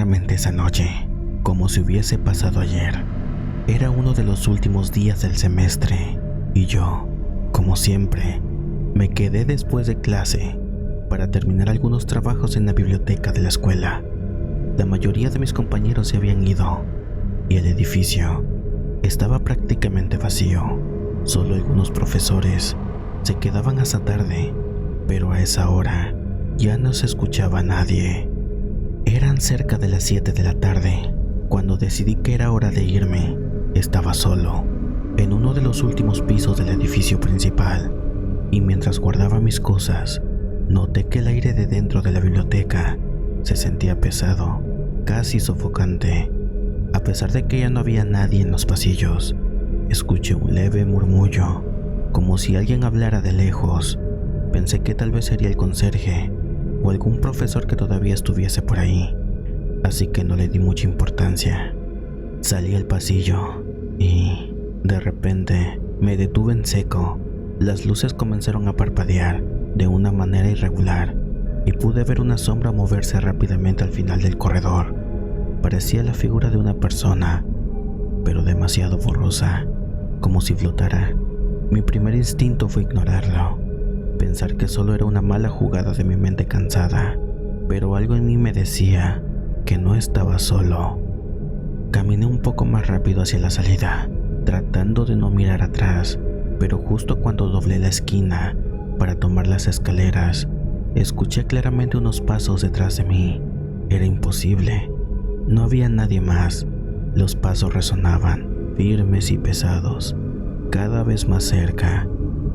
claramente esa noche, como si hubiese pasado ayer. Era uno de los últimos días del semestre y yo, como siempre, me quedé después de clase para terminar algunos trabajos en la biblioteca de la escuela. La mayoría de mis compañeros se habían ido y el edificio estaba prácticamente vacío. Solo algunos profesores se quedaban hasta tarde, pero a esa hora ya no se escuchaba a nadie. Eran cerca de las 7 de la tarde cuando decidí que era hora de irme. Estaba solo en uno de los últimos pisos del edificio principal y mientras guardaba mis cosas, noté que el aire de dentro de la biblioteca se sentía pesado, casi sofocante. A pesar de que ya no había nadie en los pasillos, escuché un leve murmullo, como si alguien hablara de lejos. Pensé que tal vez sería el conserje o algún profesor que todavía estuviese por ahí, así que no le di mucha importancia. Salí al pasillo y, de repente, me detuve en seco. Las luces comenzaron a parpadear de una manera irregular y pude ver una sombra moverse rápidamente al final del corredor. Parecía la figura de una persona, pero demasiado borrosa, como si flotara. Mi primer instinto fue ignorarlo, pensar que solo era una mala jugada de mi mente cansada, pero algo en mí me decía que no estaba solo. Caminé un poco más rápido hacia la salida, tratando de no mirar atrás, pero justo cuando doblé la esquina para tomar las escaleras, escuché claramente unos pasos detrás de mí. Era imposible. No había nadie más. Los pasos resonaban, firmes y pesados, cada vez más cerca.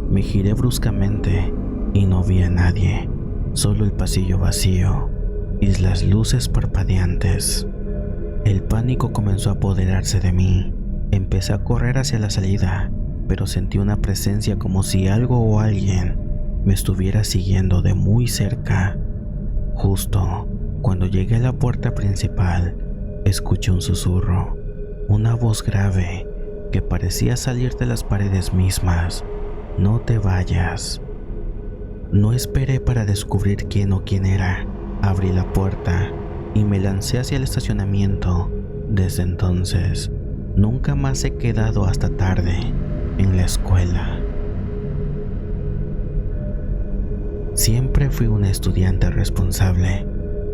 Me giré bruscamente y no vi a nadie, solo el pasillo vacío y las luces parpadeantes. El pánico comenzó a apoderarse de mí. Empecé a correr hacia la salida, pero sentí una presencia como si algo o alguien me estuviera siguiendo de muy cerca. Justo cuando llegué a la puerta principal, escuché un susurro, una voz grave que parecía salir de las paredes mismas. No te vayas. No esperé para descubrir quién o quién era. Abrí la puerta y me lancé hacia el estacionamiento. Desde entonces, nunca más he quedado hasta tarde en la escuela. Siempre fui una estudiante responsable,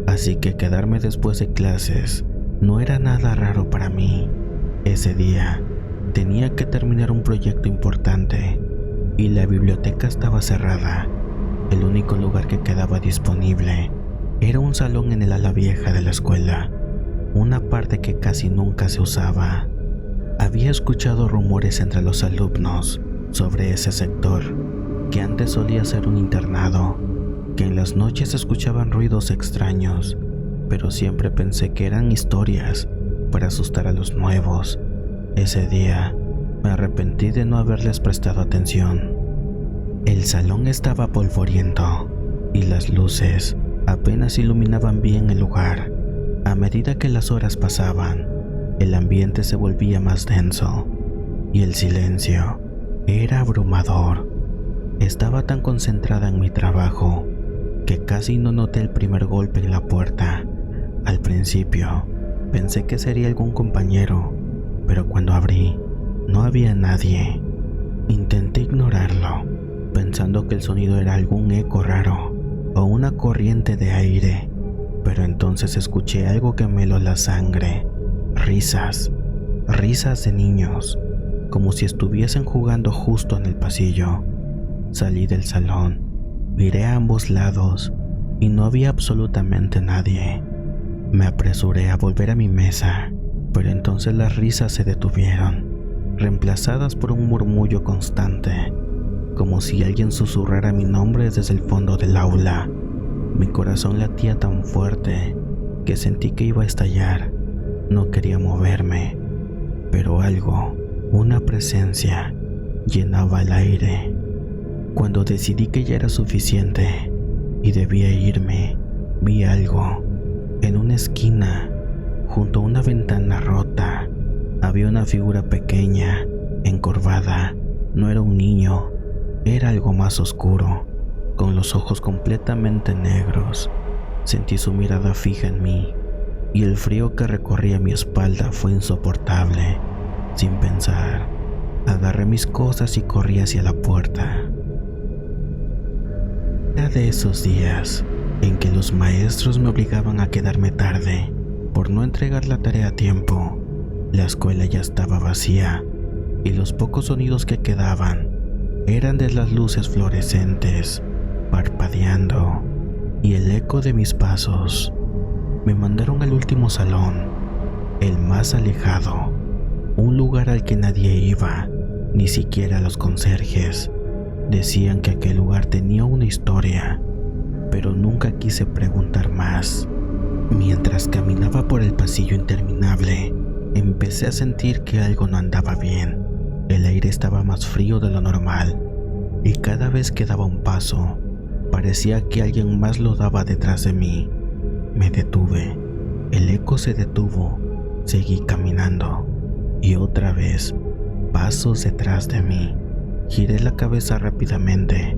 así que quedarme después de clases no era nada raro para mí. Ese día tenía que terminar un proyecto importante y la biblioteca estaba cerrada. El único lugar que quedaba disponible era un salón en el ala vieja de la escuela, una parte que casi nunca se usaba. Había escuchado rumores entre los alumnos sobre ese sector, que antes solía ser un internado, que en las noches se escuchaban ruidos extraños, pero siempre pensé que eran historias para asustar a los nuevos. Ese día me arrepentí de no haberles prestado atención. El salón estaba polvoriento y las luces apenas iluminaban bien el lugar. A medida que las horas pasaban, el ambiente se volvía más denso y el silencio era abrumador. Estaba tan concentrada en mi trabajo que casi no noté el primer golpe en la puerta. Al principio pensé que sería algún compañero, pero cuando abrí no había nadie. Intenté ignorarlo, pensando que el sonido era algún eco raro o una corriente de aire, pero entonces escuché algo que me heló la sangre. Risas de niños, como si estuviesen jugando justo en el pasillo. Salí del salón, miré a ambos lados y no había absolutamente nadie. Me apresuré a volver a mi mesa, pero entonces las risas se detuvieron, reemplazadas por un murmullo constante, como si alguien susurrara mi nombre desde el fondo del aula. Mi corazón latía tan fuerte que sentí que iba a estallar. No quería moverme, pero algo, una presencia, llenaba el aire. Cuando decidí que ya era suficiente y debía irme, vi algo. En una esquina, junto a una ventana rota, había una figura pequeña, encorvada. No era un niño, era algo más oscuro, con los ojos completamente negros. Sentí su mirada fija en mí y el frío que recorría mi espalda fue insoportable. Sin pensar, agarré mis cosas y corrí hacia la puerta. Era de esos días en que los maestros me obligaban a quedarme tarde por no entregar la tarea a tiempo. La escuela ya estaba vacía y los pocos sonidos que quedaban eran de las luces fluorescentes parpadeando y el eco de mis pasos. Me mandaron al último salón, el más alejado, un lugar al que nadie iba, ni siquiera los conserjes. Decían que aquel lugar tenía una historia, pero nunca quise preguntar más. Mientras caminaba por el pasillo interminable, empecé a sentir que algo no andaba bien. El aire estaba más frío de lo normal, y cada vez que daba un paso, parecía que alguien más lo daba detrás de mí. Me detuve, el eco se detuvo, seguí caminando, y otra vez, pasos detrás de mí. Giré la cabeza rápidamente,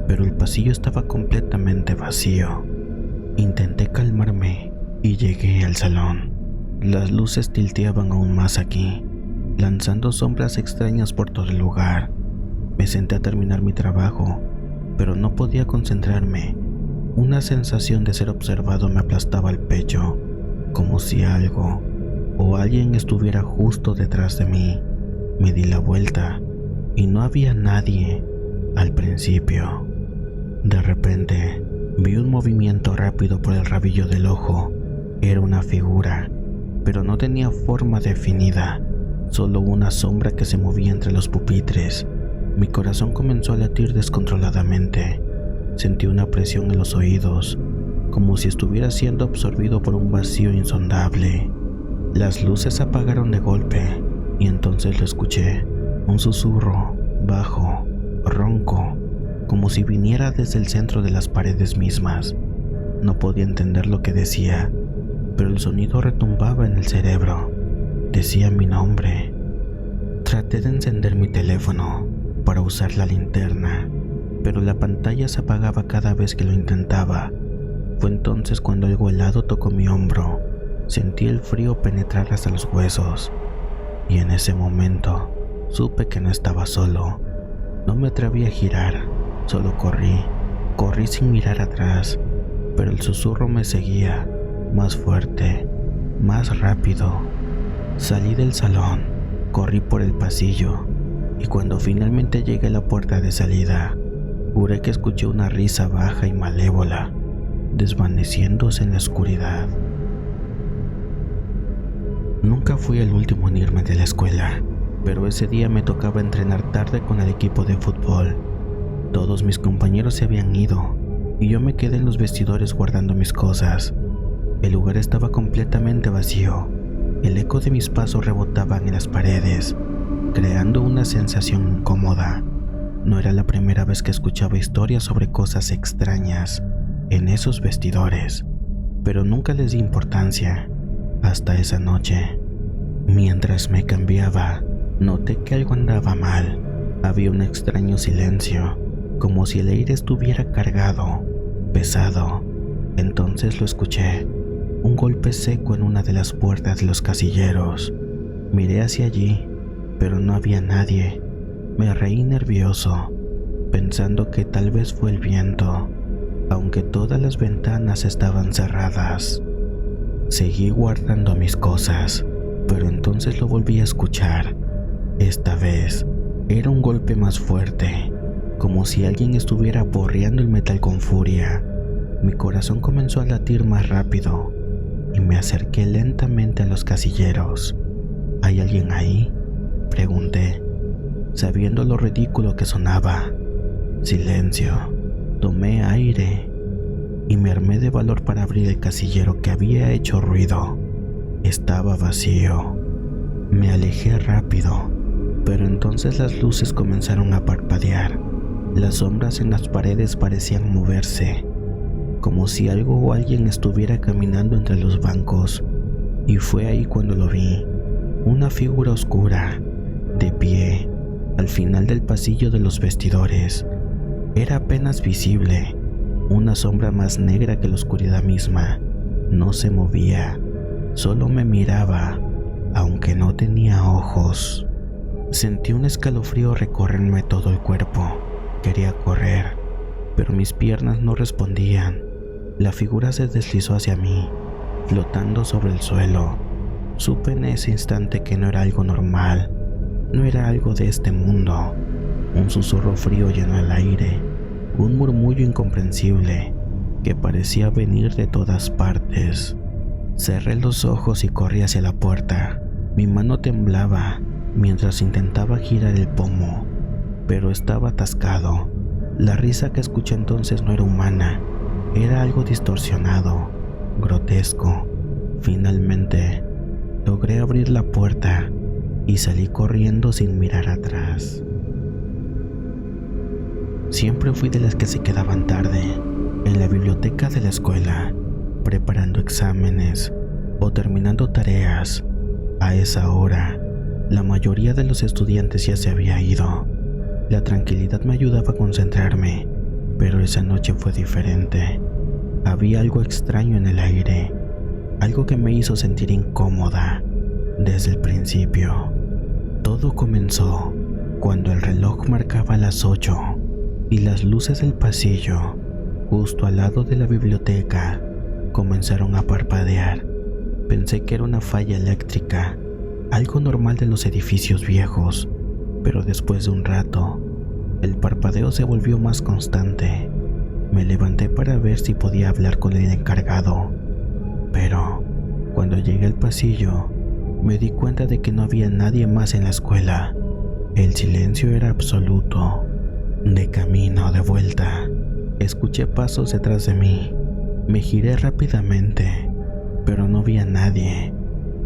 pero el pasillo estaba completamente vacío. Intenté calmarme y llegué al salón. Las luces tilteaban aún más aquí, lanzando sombras extrañas por todo el lugar. Me senté a terminar mi trabajo, pero no podía concentrarme. Una sensación de ser observado me aplastaba el pecho, como si algo o alguien estuviera justo detrás de mí. Me di la vuelta y no había nadie al principio. De repente, vi un movimiento rápido por el rabillo del ojo. Era una figura, pero no tenía forma definida, solo una sombra que se movía entre los pupitres. Mi corazón comenzó a latir descontroladamente. Sentí una presión en los oídos, como si estuviera siendo absorbido por un vacío insondable. Las luces se apagaron de golpe y entonces lo escuché, un susurro bajo, ronco, como si viniera desde el centro de las paredes mismas. No podía entender lo que decía, pero el sonido retumbaba en el cerebro. Decía mi nombre. Traté de encender mi teléfono para usar la linterna, pero la pantalla se apagaba cada vez que lo intentaba. Fue entonces cuando algo helado tocó mi hombro. Sentí el frío penetrar hasta los huesos, y en ese momento supe que no estaba solo. No me atreví a girar, solo corrí sin mirar atrás, pero el susurro me seguía, más fuerte, más rápido. Salí del salón, corrí por el pasillo, y cuando finalmente llegué a la puerta de salida, juré que escuché una risa baja y malévola, desvaneciéndose en la oscuridad. Nunca fui el último en irme de la escuela, pero ese día me tocaba entrenar tarde con el equipo de fútbol. Todos mis compañeros se habían ido, y yo me quedé en los vestidores guardando mis cosas. El lugar estaba completamente vacío. El eco de mis pasos rebotaban en las paredes, creando una sensación incómoda. No era la primera vez que escuchaba historias sobre cosas extrañas en esos vestidores, pero nunca les di importancia hasta esa noche. Mientras me cambiaba, noté que algo andaba mal. Había un extraño silencio, como si el aire estuviera cargado, pesado. Entonces lo escuché, un golpe seco en una de las puertas de los casilleros. Miré hacia allí, pero no había nadie. Me reí nervioso, pensando que tal vez fue el viento, aunque todas las ventanas estaban cerradas. Seguí guardando mis cosas, pero entonces lo volví a escuchar. Esta vez era un golpe más fuerte, como si alguien estuviera aporreando el metal con furia. Mi corazón comenzó a latir más rápido y me acerqué lentamente a los casilleros. ¿Hay alguien ahí?, pregunté, sabiendo lo ridículo que sonaba. Silencio. Tomé aire y me armé de valor para abrir el casillero que había hecho ruido. Estaba vacío. Me alejé rápido, pero entonces las luces comenzaron a parpadear. Las sombras en las paredes parecían moverse, como si algo o alguien estuviera caminando entre los bancos. Y fue ahí cuando lo vi, una figura oscura, de pie, al final del pasillo de los vestidores. Era apenas visible, una sombra más negra que la oscuridad misma. No se movía, Solo me miraba, aunque no tenía ojos. Sentí un escalofrío recorrerme todo el cuerpo. Quería correr, pero mis piernas no respondían. La figura se deslizó hacia mí, flotando sobre el suelo. Supe en ese instante que no era algo normal, no era algo de este mundo. Un susurro frío llenó el aire, un murmullo incomprensible que parecía venir de todas partes. Cerré los ojos y corrí hacia la puerta. Mi mano temblaba mientras intentaba girar el pomo, pero estaba atascado. La risa que escuché entonces no era humana, era algo distorsionado, grotesco. Finalmente, logré abrir la puerta y salí corriendo sin mirar atrás. Siempre fui de las que se quedaban tarde en la biblioteca de la escuela, preparando exámenes o terminando tareas. A esa hora, la mayoría de los estudiantes ya se había ido. La tranquilidad me ayudaba a concentrarme, pero esa noche fue diferente. Había algo extraño en el aire, algo que me hizo sentir incómoda desde el principio. Todo comenzó cuando el reloj marcaba las 8 y las luces del pasillo, justo al lado de la biblioteca, comenzaron a parpadear. Pensé que era una falla eléctrica, algo normal de los edificios viejos, pero después de un rato, el parpadeo se volvió más constante. Me levanté para ver si podía hablar con el encargado, pero cuando llegué al pasillo, me di cuenta de que no había nadie más en la escuela. El silencio era absoluto. De camino de vuelta, escuché pasos detrás de mí. Me giré rápidamente, pero no vi a nadie.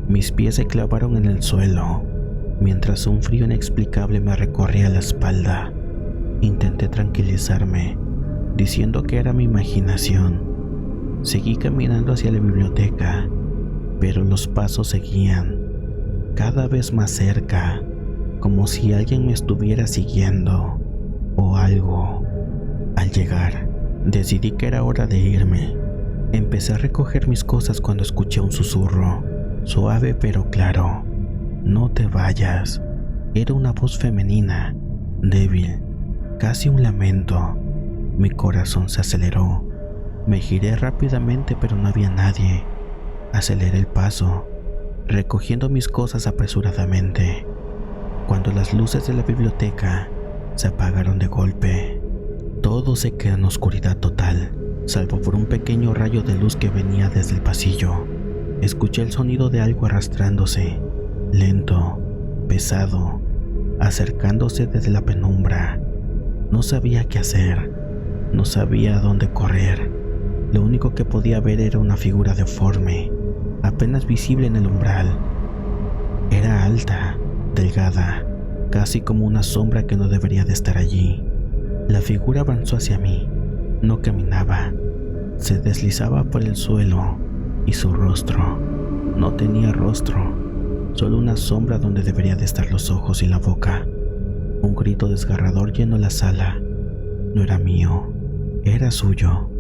Mis pies se clavaron en el suelo, mientras un frío inexplicable me recorría la espalda. Intenté tranquilizarme, diciendo que era mi imaginación. Seguí caminando hacia la biblioteca, pero los pasos seguían, cada vez más cerca, como si alguien me estuviera siguiendo o algo. Al llegar, decidí que era hora de irme. Empecé a recoger mis cosas cuando escuché un susurro, suave pero claro. No te vayas. Era una voz femenina, débil, casi un lamento. Mi corazón se aceleró. Me giré rápidamente, pero no había nadie. Aceleré el paso, recogiendo mis cosas apresuradamente, cuando las luces de la biblioteca se apagaron de golpe. Todo se quedó en oscuridad total, salvo por un pequeño rayo de luz que venía desde el pasillo. Escuché el sonido de algo arrastrándose, lento, pesado, acercándose desde la penumbra. No sabía qué hacer, no sabía a dónde correr. Lo único que podía ver era una figura deforme, apenas visible en el umbral. Era alta, delgada, casi como una sombra que no debería de estar allí. La figura avanzó hacia mí, no caminaba, se deslizaba por el suelo, y su rostro no tenía rostro, solo una sombra donde debería de estar los ojos y la boca. Un grito desgarrador llenó la sala. No era mío, era suyo.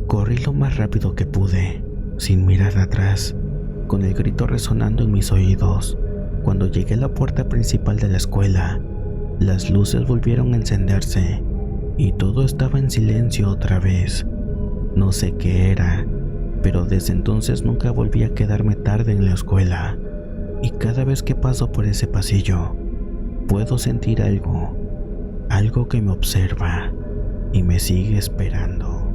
Corrí lo más rápido que pude, sin mirar atrás, con el grito resonando en mis oídos. Cuando llegué a la puerta principal de la escuela, las luces volvieron a encenderse y todo estaba en silencio otra vez. No sé qué era, pero desde entonces nunca volví a quedarme tarde en la escuela. Y cada vez que paso por ese pasillo, puedo sentir algo que me observa y me sigue esperando.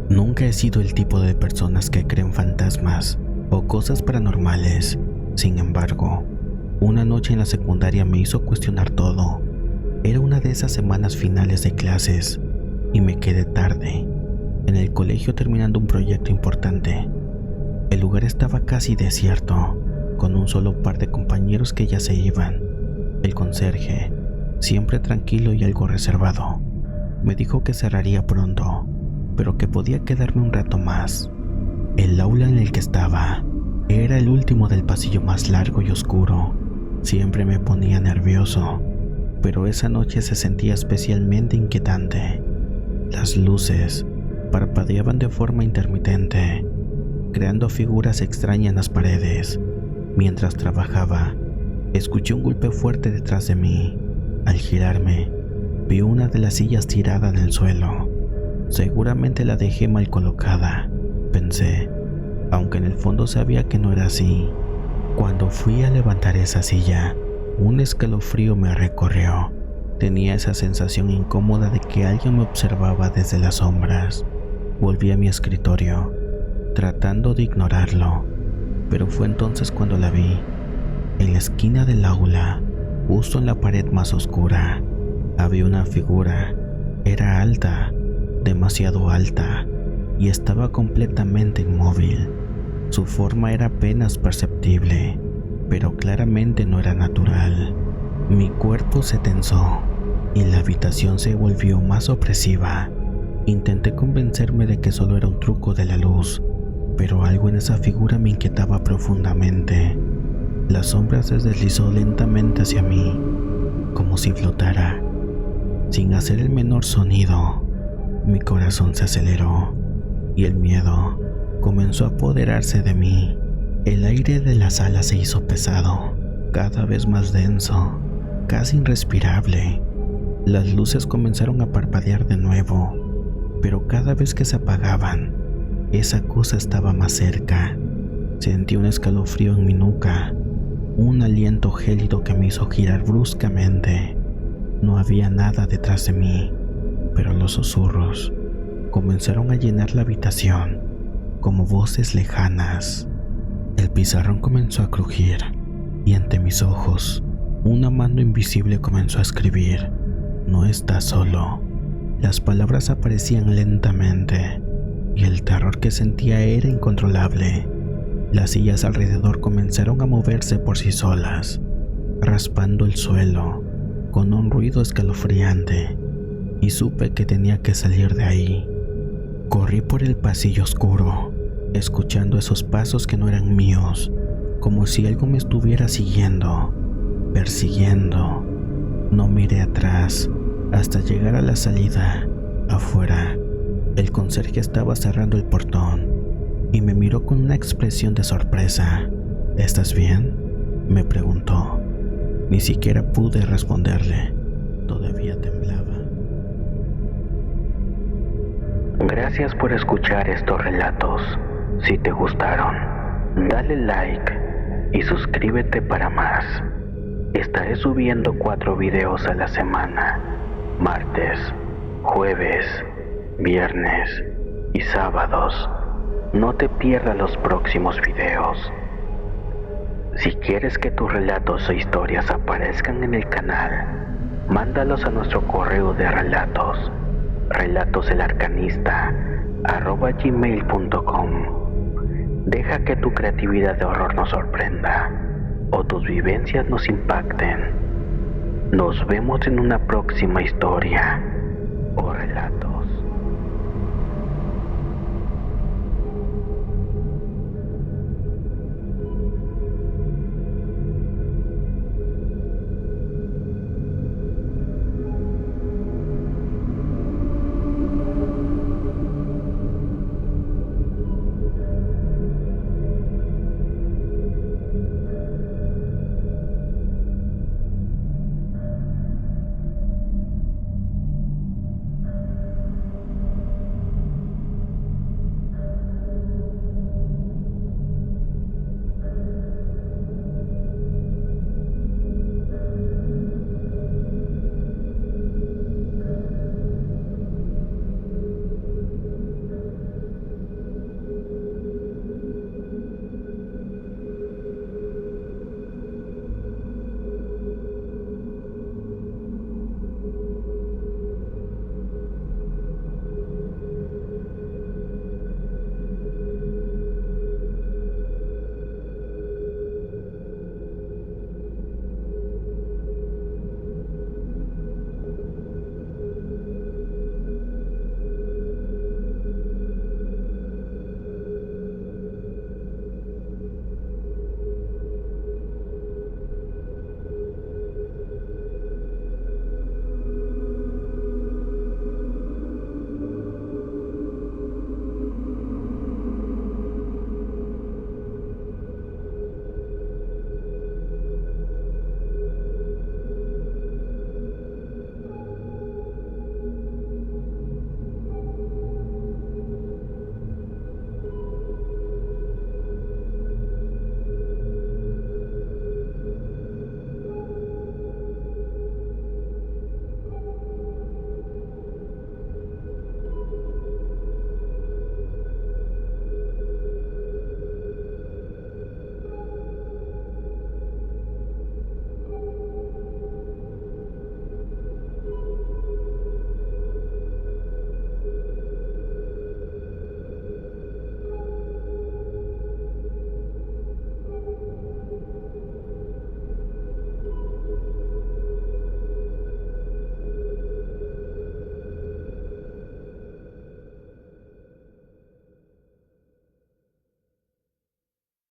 Nunca he sido el tipo de personas que creen fantasmas o cosas paranormales. Sin embargo, una noche en la secundaria me hizo cuestionar todo. Era una de esas semanas finales de clases y me quedé tarde en el colegio terminando un proyecto importante. El lugar estaba casi desierto, con un solo par de compañeros que ya se iban. El conserje, siempre tranquilo y algo reservado, me dijo que cerraría pronto, pero que podía quedarme un rato más. El aula en el que estaba era el último del pasillo más largo y oscuro. Siempre me ponía nervioso, pero esa noche se sentía especialmente inquietante. Las luces parpadeaban de forma intermitente. creando figuras extrañas en las paredes. Mientras trabajaba, escuché un golpe fuerte detrás de mí. Al girarme, vi una de las sillas tirada en el suelo. Seguramente la dejé mal colocada, pensé, aunque en el fondo sabía que no era así. Cuando fui a levantar esa silla, un escalofrío me recorrió. Tenía esa sensación incómoda de que alguien me observaba desde las sombras. Volví a mi escritorio, tratando de ignorarlo, pero fue entonces cuando la vi. En la esquina del aula, justo en la pared más oscura, había una figura. Era alta, demasiado alta, y estaba completamente inmóvil. Su forma era apenas perceptible, pero claramente no era natural. Mi cuerpo se tensó y la habitación se volvió más opresiva. Intenté convencerme de que solo era un truco de la luz, pero algo en esa figura me inquietaba profundamente. La sombra se deslizó lentamente hacia mí, como si flotara, sin hacer el menor sonido. Mi corazón se aceleró y el miedo comenzó a apoderarse de mí. El aire de la sala se hizo pesado, cada vez más denso, casi irrespirable. Las luces comenzaron a parpadear de nuevo, pero cada vez que se apagaban, esa cosa estaba más cerca. Sentí un escalofrío en mi nuca, un aliento gélido que me hizo girar bruscamente. No había nada detrás de mí, pero los susurros comenzaron a llenar la habitación como voces lejanas. El pizarrón comenzó a crujir y ante mis ojos una mano invisible comenzó a escribir: "No estás solo". Las palabras aparecían lentamente y el terror que sentía era incontrolable. Las sillas alrededor comenzaron a moverse por sí solas, raspando el suelo con un ruido escalofriante, y supe que tenía que salir de ahí. Corrí por el pasillo oscuro, escuchando esos pasos que no eran míos, como si algo me estuviera siguiendo, persiguiendo. No miré atrás hasta llegar a la salida. Afuera, el conserje estaba cerrando el portón y me miró con una expresión de sorpresa. ¿Estás bien?, me preguntó. Ni siquiera pude responderle. Todavía temblaba. Gracias por escuchar estos relatos. Si te gustaron, dale like y suscríbete para más. Estaré subiendo 4 videos a la semana: martes, jueves, viernes y sábados. No te pierdas los próximos videos. Si quieres que tus relatos o historias aparezcan en el canal, mándalos a nuestro correo de relatos, relatoselarcanista@gmail.com. Deja que tu creatividad de horror nos sorprenda o tus vivencias nos impacten. Nos vemos en una próxima historia o relato.